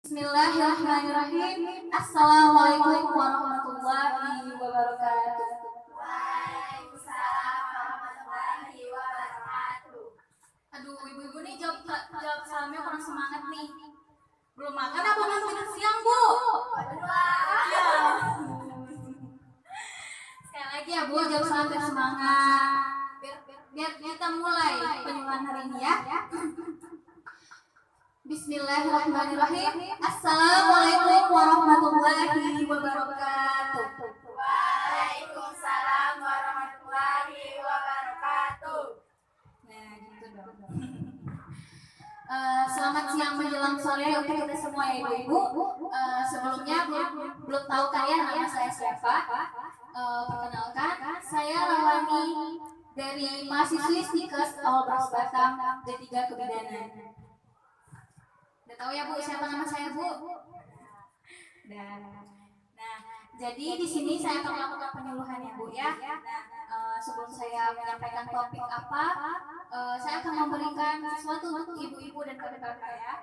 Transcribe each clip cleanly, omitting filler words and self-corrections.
Bismillahirrahmanirrahim. Assalamualaikum warahmatullahi wabarakatuh. Waalaikumsalam warahmatullahi wabarakatuh. Aduh, ibu-ibu nih jawab salamnya kurang semangat nih. Belum makan apa belum tidur siang, Bu? Berdua. Ya. Sekali lagi ya, Bu, jawab salam biar semangat. Biar kita mulai penyuluhan hari ini ya. Bismillahirrahmanirrahim. Assalamualaikum warahmatullahi wabarakatuh. Waalaikumsalam warahmatullahi wabarakatuh. Nah, gitu dong. Selamat siang menjelang sore untuk kita semua ya ibu-ibu. Sebelumnya belum tahu kalian nama saya siapa. Perkenalkan, saya Rawani dari mahasiswi Stikes Albers Batam D3 Kebidanan. Udah tahu ya Bu siapa nama saya Bu? Nah, jadi di sini saya akan melakukan penyuluhan ya Bu ya. Nah, sebelum saya menyampaikan topik apa, saya akan memberikan sesuatu untuk ibu-ibu dan kakak-kakak ya.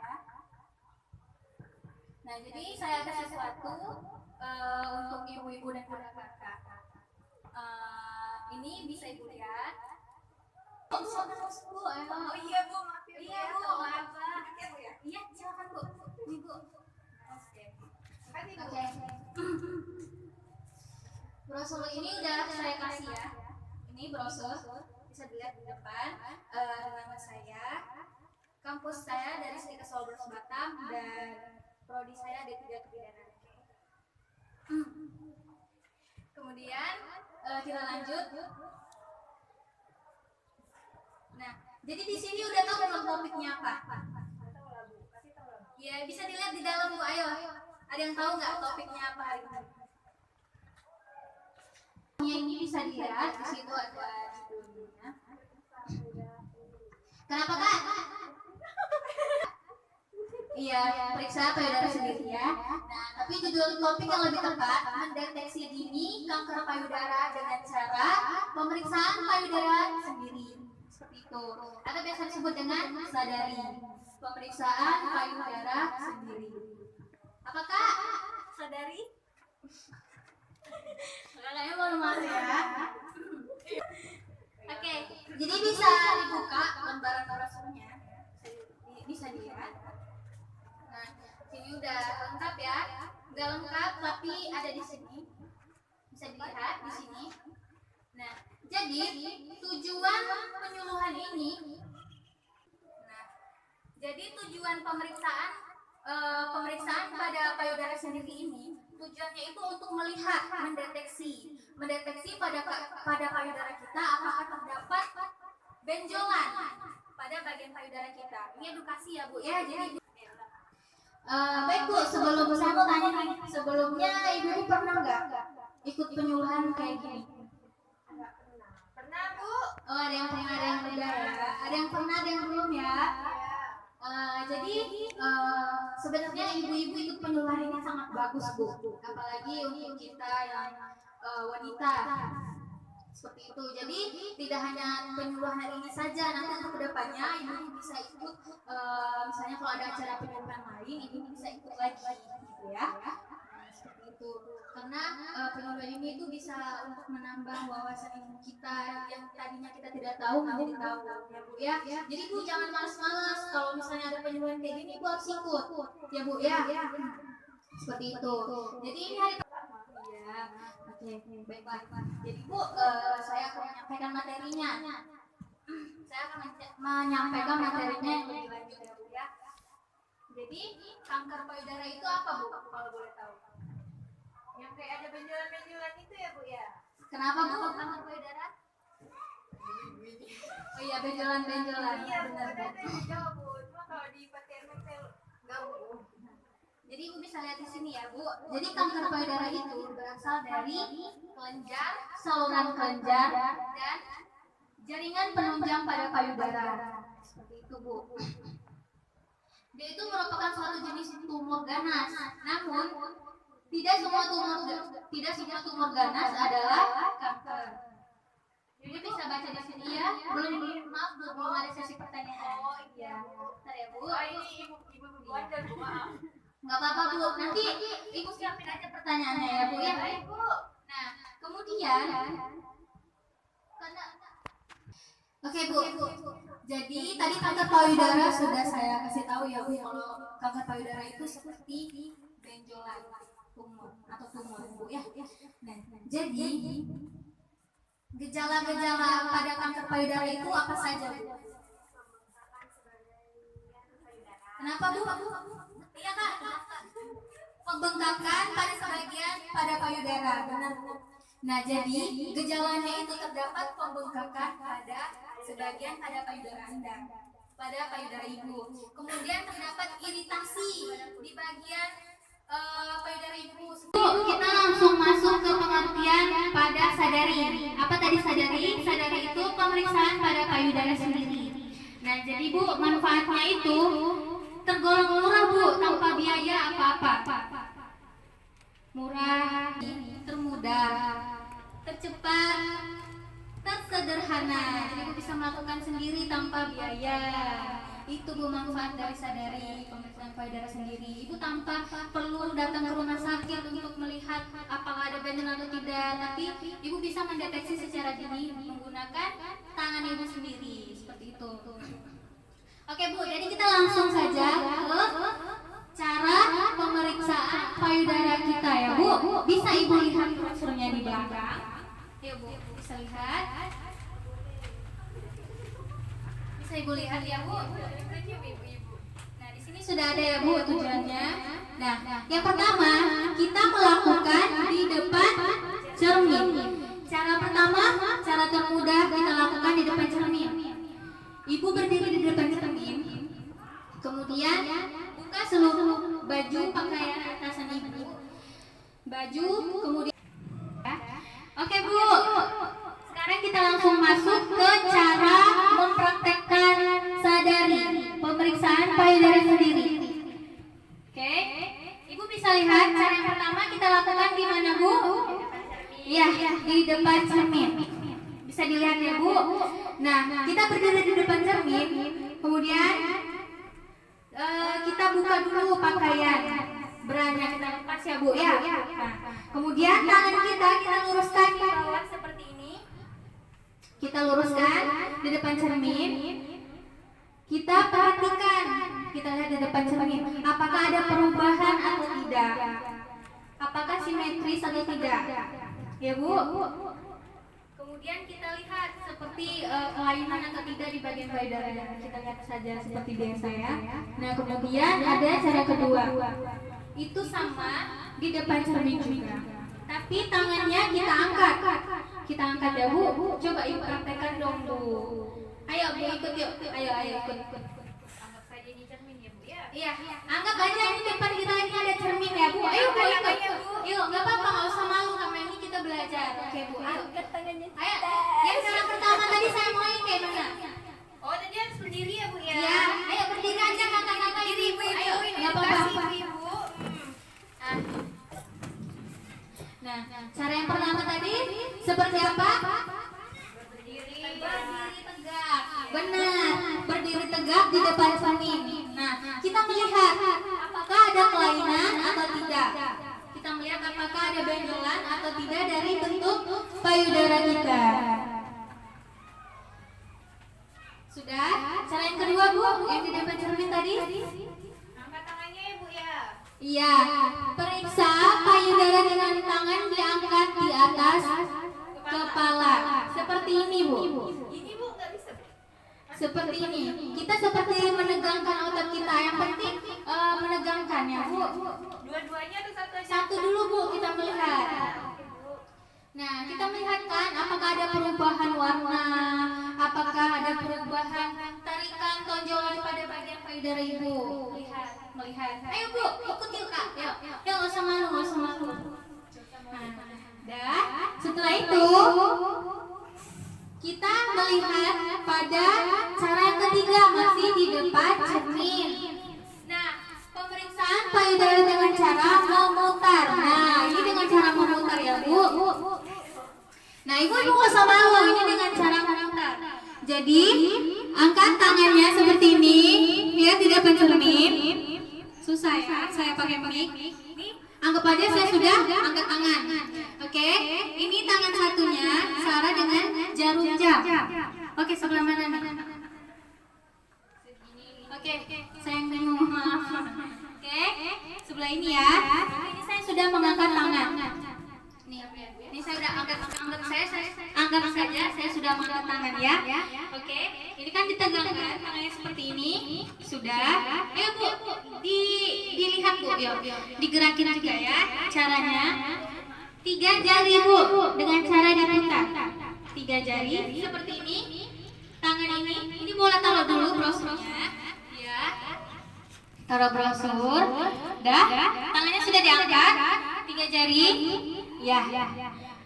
Nah, jadi saya ada sesuatu untuk ibu-ibu dan kakak-kakak. Ini bisa ibu lihat. Bu, Oh iya Bu, maaf ya Bu. Iya Bu, maaf. Iya, silakan Bu. Ini Bu. Oke. Brosur ini udah saya kasih ya. Ini brosur bisa dilihat di depan. Nama saya, kampus saya dari Stikes Albers Batam dan prodi saya D3 Kebidanan. Kemudian kita lanjut. Nah, jadi di sini udah tahu belum topiknya apa? Ya, bisa dilihat di dalam Bu. Ayo, ada yang tahu nggak topiknya apa hari ini? Ini bisa dilihat di situ ada judulnya. Kenapa Kak? Iya, periksa payudara sendiri ya. Nah, tapi judul topik yang lebih tepat mendeteksi dini kanker payudara dengan cara pemeriksaan payudara sendiri. Seperti itu. Atau biasa disebut dengan sadari. Pemeriksaan payudara sendiri. Apakah sadari? Kayaknya mau malu ya. Oke, jadi bisa dibuka lembaran brosurnya. Bisa dilihat. Nah, sini udah lengkap ya. Nggak lengkap tapi ada di sini. Bisa dilihat di sini. Nah, jadi tujuan penyuluhan ini. Nah, jadi tujuan pemeriksaan pada payudara sendiri ini tujuannya itu untuk melihat, mendeteksi pada payudara kita apakah terdapat benjolan pada bagian payudara kita. Ini edukasi ya Bu ya. Jadi baik Bu, sebelum saya mau tanya nih, sebelumnya ibu pernah nggak ikut penyuluhan kayak gini? Pernah Bu? Oh, ada yang pernah, ada yang enggak ya? Ada yang pernah, ada yang belum ya? Jadi sebenarnya ibu-ibu ikut penyuluhan ini sangat bagus Bu, apalagi untuk kita yang wanita seperti itu. Jadi tidak hanya penyuluhan hari ini saja, nanti untuk kedepannya ibu bisa ikut, misalnya kalau ada acara penyuluhan lain, ibu bisa ikut lagi gitu ya. Seperti itu. Karena penyuluhan ini itu bisa untuk menambah wawasan ilmu kita yang tadinya kita tidak tahu menjadi tahu ya Bu ya. Jadi Bu jangan malas-malas kalau misalnya ada penyuluhan kayak gini Bu harus ikut ya Bu ya. Seperti itu. Jadi ini hari ya. Oke, baik. Jadi Bu, saya akan menyampaikan materinya. Saya akan menyampaikan materinya yang lebih lanjut ya Bu ya. Jadi kanker payudara itu apa Bu kalau boleh tahu? Yang kayak ada benjolan-benjolan itu ya Bu ya? Kenapa Bu kanker payudara? Oh iya, benjolan-benjolan. Iya Bu, Benar. ada yang jawab Bu. Cuma kalau di PTM nggak Bu. Jadi Ibu bisa lihat di sini ya Bu. Jadi kanker payudara itu berasal dari kelenjar, saluran kelenjar, dan jaringan penunjang pada payudara. Seperti itu Bu. Dia itu merupakan suatu jenis tumor ganas. Namun tidak semua tumor ganas adalah kanker. Jadi bisa baca di sini ya. Belum ada sesi pertanyaan. Oh iya. Bentar ya Bu. Oh ini ibu-ibu aja Bu, maaf. Nggak apa-apa Bu, nanti Ibu siapin aja pertanyaannya ya Bu ya. Baik Bu. Nah, kemudian oke Bu, jadi tadi kanker payudara sudah saya kasih tahu ya Bu, kalau kanker payudara itu seperti benjolan tumor atau tumor Bu ya. Nah, jadi gejala-gejala pada kanker payudara itu apa saja Bu? Kenapa Bu? Iya Kak, pembengkakan pada sebagian pada payudara, benar. Nah, jadi gejalanya itu terdapat pembengkakan pada sebagian pada payudara Anda, pada payudara Ibu. Kemudian terdapat iritasi di bagian payudara Ibu. Kita langsung masuk ke pengertian pada sadari. Apa tadi sadari? Sadari itu pemeriksaan pada payudara sendiri. Nah, jadi Bu, manfaatnya itu tergolong murah Bu, tanpa biaya apa-apa. Murah, termudah, tercepat, tersederhana. Jadi Bu bisa melakukan sendiri tanpa biaya. Itu Bu manfaat dari sadari, pemeriksaan payudara sendiri. Ibu tanpa perlu datang ke rumah sakit untuk melihat apakah ada benjolan atau tidak, tapi Ibu bisa mendeteksi secara dini menggunakan tangan Ibu sendiri, seperti itu. Oke Bu, jadi kita langsung saja ke cara pemeriksaan payudara kita ya Bu. Bisa Ibu lihat brosurnya di belakang. Yuk Bu, bisa lihat. Bisa Ibu lihat ya Bu. Nah, di sini sudah ada ya Bu tujuannya. Nah, yang pertama kita melakukan di depan cermin. Cara pertama, cara termudah kita lakukan di depan cermin. Ibu berdiri di depan cermin, kemudian buka seluruh baju pakaian atasan Ibu. Baju, kemudian oke Bu, sekarang kita langsung masuk ke cara mempraktekkan sadari, pemeriksaan payudara sendiri. Oke, Ibu bisa lihat cara yang pertama kita lakukan di mana Bu? Iya, di depan cermin. Bisa dilihat ya Bu. Nah, kita berdiri di depan cermin, kemudian kita buka dulu pakaian beranya, kita lepas ya Bu ya. Nah, kemudian tangan kita luruskan ke bawah seperti ini. Kita luruskan di depan cermin. Kita perhatikan, kita lihat di depan cermin, apakah ada perubahan atau tidak, apakah simetris atau tidak, ya Bu. Kemudian kita lihat seperti kelainan atau tidak di bagian payudara. Kita lihat saja seperti biasa ya. Nah, kemudian ada cara kedua. Itu sama di depan cermin juga. Tapi tangannya kita angkat. Kita angkat ya Bu. Coba Ibu praktekkan dong Bu. Ayo Bu, ikut yuk. Ayo ikut. Anggap saja di cermin ya Bu ya. Iya, anggap aja ini depan kita ini ada cermin ya Bu. Ayo Bu, ikut. Yuk, nggak apa-apa, nggak usah malu, karena ini kita belajar. Oke Bu, ayo. Ayo, yang cara pertama tadi saya mulai kayak mana? Oh, tadi harus berdiri ya Bu ya. Iya, ayo berdiri aja kakak-kakak ini Bu. Ayo, nggak apa-apa. Ibu. Nah, cara yang pertama tadi seperti apa? Berdiri. Berdiri tegak. Benar, berdiri tegak di depan cermin. Nah, kita melihat apakah ada kelainan atau tidak. Kita melihat apakah ada benjolan atau tidak dari bentuk payudara kita. Sudah? Cara yang kedua Bu, yang di depan cermin tadi? Angkat tangannya ya Bu ya. Iya, periksa payudara dengan tangan diangkat di atas kepala. Seperti ini Bu. Ini Bu nggak bisa. Seperti ini. Kita seperti menegangkan otot kita. Yang penting menegangkan ya Bu. Dua-duanya atau satu aja? Satu dulu Bu, kita melihat. Nah, kita melihat kan apakah ada perubahan warna, apakah ada perubahan tarikan tonjolan pada bagian payudara Ibu. Melihat. Ayo Bu, ikut yuk Kak. Yuk, nggak usah malu. Nah, dan setelah itu kita melihat pada cara yang ketiga, masih di depan cermin. Nah, pemeriksaan payudara dengan cara memutar. Nah, ini dengan cara memutar ya Bu. Nah, Ibu nggak usah malu, ini dengan cara memutar. Jadi, angkat tangannya seperti ini, lihat di depan cermin. susah ya, saya pakai mic. Ini anggap aja saya sudah angkat tangan. Oke, ini tangan satunya Sarah dengan jarum jam. Oke, sebelah mana nih? Oke, saya yang bingung, maaf. Oke, sebelah ini ya. Ini saya sudah mengangkat tangan. Ini saya sudah angkat anggap saja saya sudah mengangkat tangan ya. Oke, ini kan ditegangkan tangannya seperti ini. Sudah. Ayo Bu, dilihat Bu, yuk. Digerakin juga ya caranya. 3 jari Bu, dengan cara diputar. 3 jari seperti ini. Tangan ini boleh taruh dulu brosurnya. Ya. Taruh brosur. Dah. Tangannya sudah diangkat. 3 jari. Ya.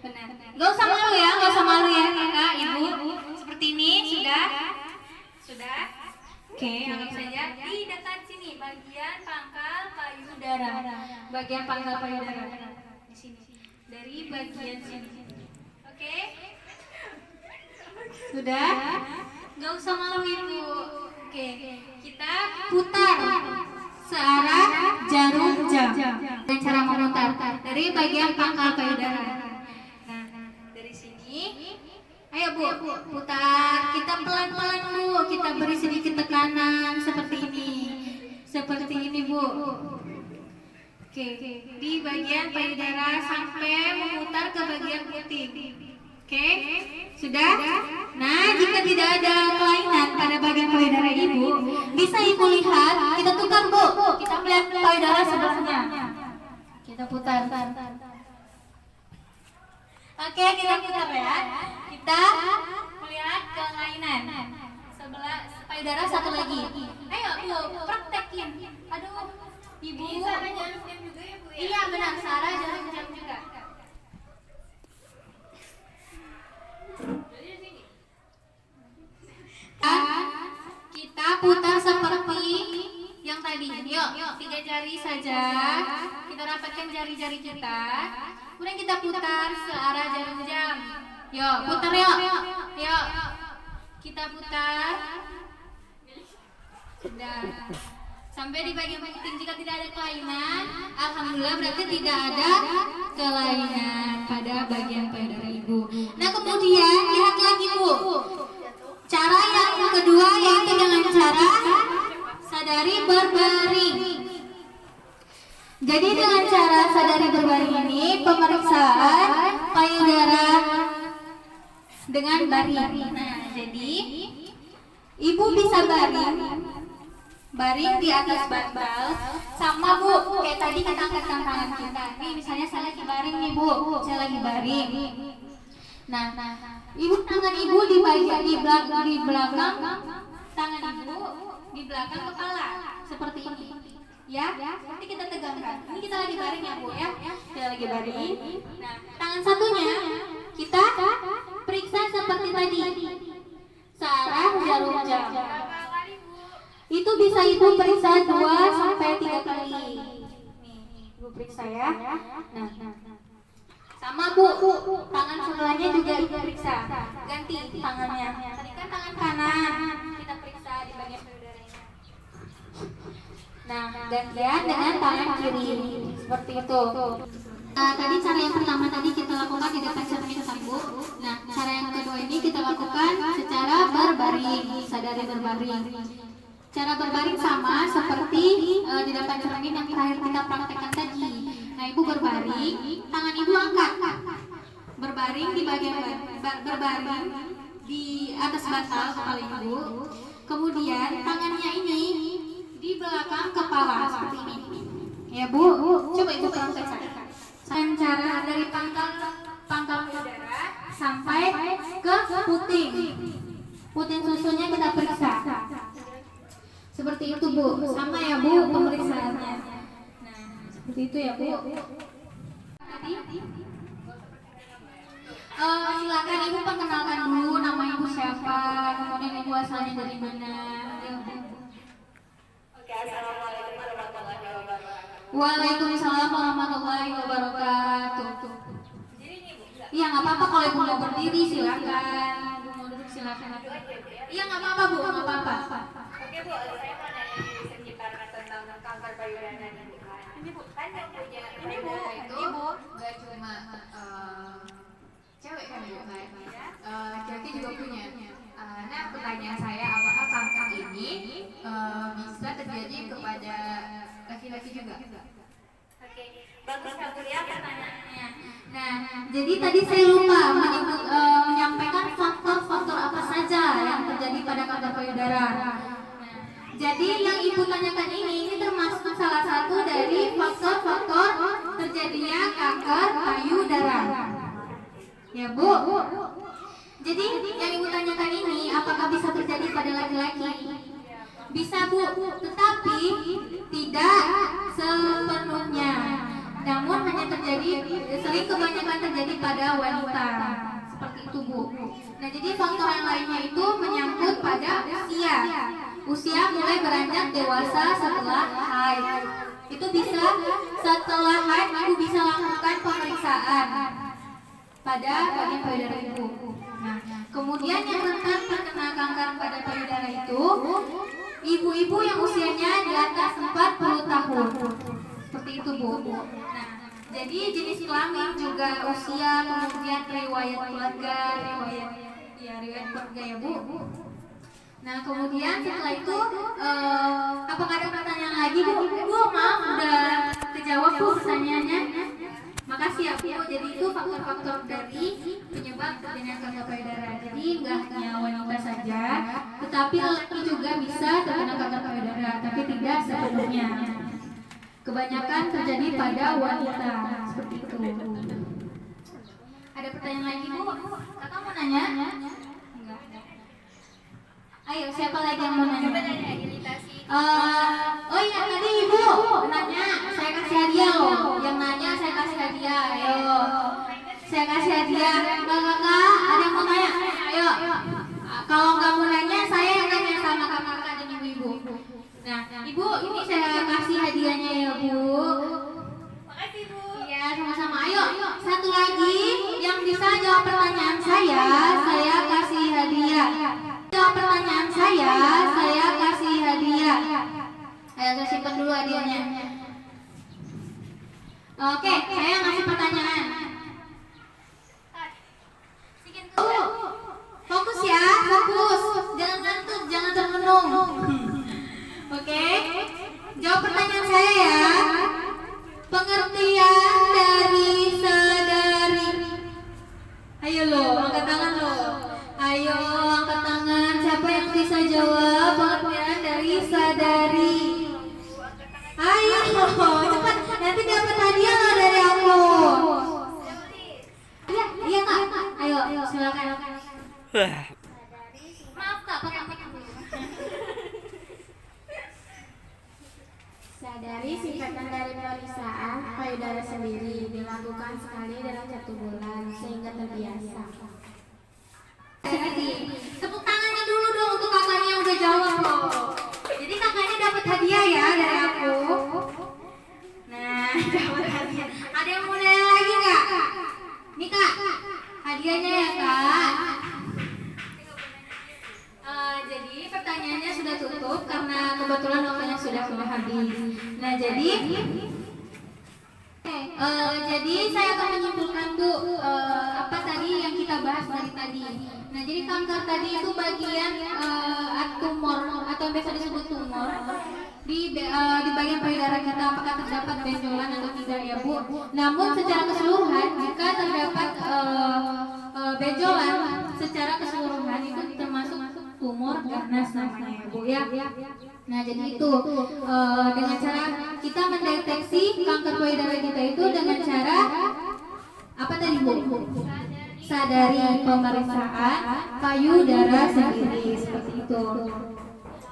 Benar. Gak usah malu ya, Kakak, Ibu. Seperti ini sudah. Oke, anggap saja di dekat sini bagian pangkal payudara. Bagian pangkal payudara. Di sini. Dari bagian sini. Oke. Sudah? Gak usah malu Ibu. Oke, kita putar searah jarum jam dengan cara memutar dari bagian pangkal payudara. Nah, dari sini, ayo Bu, putar. Kita pelan-pelan Bu, kita beri sedikit tekanan seperti ini Bu. Oke, di bagian payudara sampai memutar ke bagian puting. Oke, sudah? Nah, jika tidak ada kelainan pada bagian payudara Ibu, bisa Ibu lihat, kita tukar Bu. Kita melihat payudara sebelahnya. Kita putar. Oke, kita putar ya. Kita melihat kelainan. Sebelah payudara satu lagi. Ayo Bu, praktekin. Aduh, Ibu. Sarah jarum jam juga ya Bu ya? Iya benar, Sarah jarum jam juga. Kita putar seperti yang tadi. Yuk, 3 jari saja. Kita rapatkan jari-jari kita. Kemudian kita putar searah jarum jam. Yuk, putar yuk. Kita putar. Sudah. Sampai di bagian puting. Jika tidak ada kelainan, alhamdulillah berarti tidak ada kelainan pada bagian payudara Ibu. Nah, kemudian lihat lagi Bu. Cara yang kedua yaitu dengan cara sadari berbaring. Jadi dengan cara sadari berbaring ini pemeriksaan payudara dengan baring. Nah, jadi Ibu bisa baring di atas bantal sama Bu, kayak tadi kita angkatkan tangan kita. Nih misalnya saya lagi baring nih Bu, saya lagi baring. Nah, tangan Ibu di bagian di belakang tangan Ibu di belakang kepala seperti ini. Ya, nanti kita tegangkan. Ini kita lagi baring ya Bu ya. Kita lagi baring. Nah, tangan satunya kita periksa seperti tadi. Searah jarum jam. Itu bisa Ibu periksa 2 sampai 3 kali. Nih, Ibu periksa ya. Nah. Sama Bu, tangan sebelahnya juga Ibu periksa. Ganti tangannya. Tadi kan tangan kanan kita periksa di bagian payudaranya. Nah, gantian dengan tangan kiri. Seperti itu. Tadi cara yang pertama tadi kita lakukan di depan cermin Bu. Nah, cara yang kedua ini kita lakukan secara berbaring, sadari berbaring. Cara berbaring sama seperti di depan cermin yang terakhir kita praktekkan tadi. Nah, Ibu berbaring, tangan Ibu angkat. Berbaring di bagian berbaring di atas bantal kepala Ibu. Kemudian tangannya ini di belakang kepala seperti ini. Ya Bu, coba Ibu praktekkan. Cara dari pangkal payudara sampai ke puting. Puting susunya kita periksa. Seperti itu Bu, sama ya Bu pemeriksaannya. Nah, seperti itu ya Bu. Silakan Ibu perkenalkan dulu nama Ibu siapa, kemudian Ibu asalnya dari mana. Oke, assalamualaikum warahmatullahi wabarakatuh. Waalaikumsalam warahmatullahi wabarakatuh. Jadi nih Bu, Iya nggak apa-apa kalau Ibu mau berdiri silakan. Ibu mau duduk silakan. Iya nggak apa-apa Bu, nggak apa-apa. Oke Bu, saya mau nanya nih, bisa menceritakan tentang kanker kanker payudara nih Bu kan. Ini Bu kan yang punya Ini Bu, itu nggak cuma cewek kan Bu kan, laki-laki juga punya. Nah pertanyaan saya, apakah kanker ini bisa terjadi kepada laki-laki juga? Oke, bagus Kak Kuliah pertanyaannya. Nah, jadi tadi saya lupa menyampaikan faktor-faktor apa saja yang terjadi pada kanker payudara. Jadi yang Ibu tanyakan ini termasuk salah satu dari faktor-faktor terjadinya kanker payudara. Ya Bu. Jadi yang Ibu tanyakan ini apakah bisa terjadi pada laki-laki? Bisa Bu, tetapi tidak sepenuhnya. Namun hanya sering kebanyakan terjadi pada wanita. Seperti itu Bu. Nah jadi faktor yang lainnya itu menyangkut pada usia. Usia mulai beranjak dewasa setelah haid. Itu bisa setelah haid Ibu bisa lakukan pemeriksaan pada bagian payudara Ibu. Nah, kemudian yang rentan terkena kanker pada payudara itu ibu-ibu yang usianya di atas 40 tahun. Seperti itu Bu. Nah, jadi jenis kelamin juga usia, kemudian riwayat keluarga, riwayat keluarga ya Bu. Nah kemudian setelah itu apakah ada pertanyaan lagi Bu? Bu maaf udah kejawab Bu pertanyaannya. Makasih ya Bu. Jadi itu faktor-faktor dari penyebab terjadinya kanker payudara. Jadi nggak hanya wanita saja, tetapi laki juga bisa terkena kanker payudara, tapi tidak sepenuhnya. Kebanyakan terjadi pada wanita. Seperti itu. Ada pertanyaan lagi Bu? Kakak mau nanya? Enggak. Ayo, siapa lagi yang mau nanya? Coba tanya iritasi. Oh iya, tadi Ibu nanya, saya kasih hadiah loh. Yang nanya saya kasih hadiah. Ayo, saya kasih hadiah. Kakak, ada yang mau tanya? Ayo. Kalau nggak mau nanya, saya yang nanya sama kakak dan ibu-ibu. Nah, Ibu, ini saya kasih hadiahnya ya Bu. Makasih Bu. Iya, sama-sama. Ayo, satu lagi yang bisa jawab pertanyaan saya kasih hadiah. Jawab pertanyaan saya kasih hadiah. Ayo saya simpan dulu hadiahnya. Oke, saya ngasih pertanyaan. Fokus ya, fokus. Jangan ngantuk, jangan termenung. Oke, jawab pertanyaan saya ya. Pengertian dari sadari. Ayo lo, angkat tangan lo. Ayo angkat tangan. Siapa yang bisa jawab pengertian dari sadari? Ayo, cepat. Nanti dapat hadiah lo dari aku. Iya Kak. Ayo, silakan. Maaf Kak, pakai dulu. Sadari singkatan dari pemeriksaan payudara sendiri dilakukan sekali dalam 1 bulan sehingga terbiasa. Tepuk tangannya dulu dong untuk kakaknya yang udah jawab loh. Jadi kakaknya dapat hadiah ya dari aku. Nah, dapat hadiah. Ada yang mau nanya lagi nggak? Nih Kak, hadiahnya ya Kak. Jadi pertanyaannya sudah tutup karena kebetulan waktunya sudah habis. Nah jadi saya akan menyimpulkan Bu apa tadi yang kita bahas dari tadi. Nah jadi kanker tadi itu bagian tumor atau yang biasa disebut tumor di bagian payudara kita, apakah terdapat benjolan atau tidak ya Bu. Namun secara keseluruhan jika terdapat benjolan secara keseluruhan itu termasuk tumor ganas namanya Bu ya. Nah jadi itu dengan cara kita mendeteksi kanker payudara kita itu dengan cara apa tadi Bu? Sadari pemeriksaan payudara sendiri seperti itu.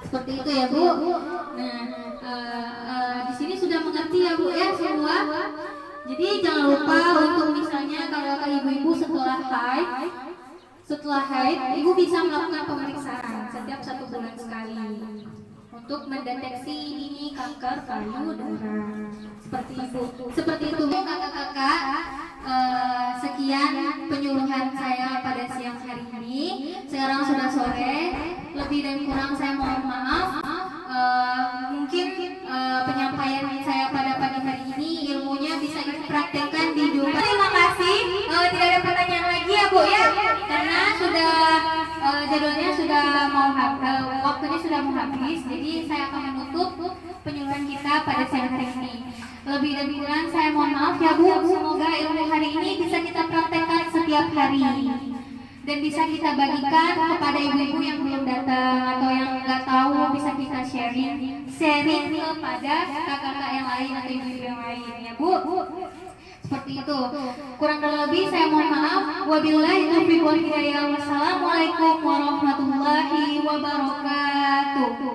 Seperti itu ya Bu. Nah di sini sudah mengerti ya Bu ya semua. Jadi jangan lupa untuk misalnya kalau ibu-ibu setelah haid, ibu bisa melakukan pemeriksaan setiap 1 bulan sekali untuk mendeteksi ini kanker payudara. Seperti itu kakak-kakak. Sekian penyuluhan saya pada siang hari ini. Sekarang sudah sore. Lebih dan kurang saya mohon maaf. Mungkin penyampaian waktunya sudah mau habis, jadi saya akan menutup penyuluhan kita pada siang hari ini. Lebih dan kurang saya mohon maaf ya Bu. Semoga ilmu hari ini bisa kita praktekkan setiap hari dan bisa kita bagikan kepada ibu-ibu yang belum datang atau yang nggak tahu, bisa kita sharing kepada kakak-kakak yang lain atau ibu-ibu yang lain ya Bu. Seperti itu. Kurang dan lebih saya mohon maaf. Wabillahi taufiq wal hidayah. Wassalamualaikum warahmatullahi wabarakatuh.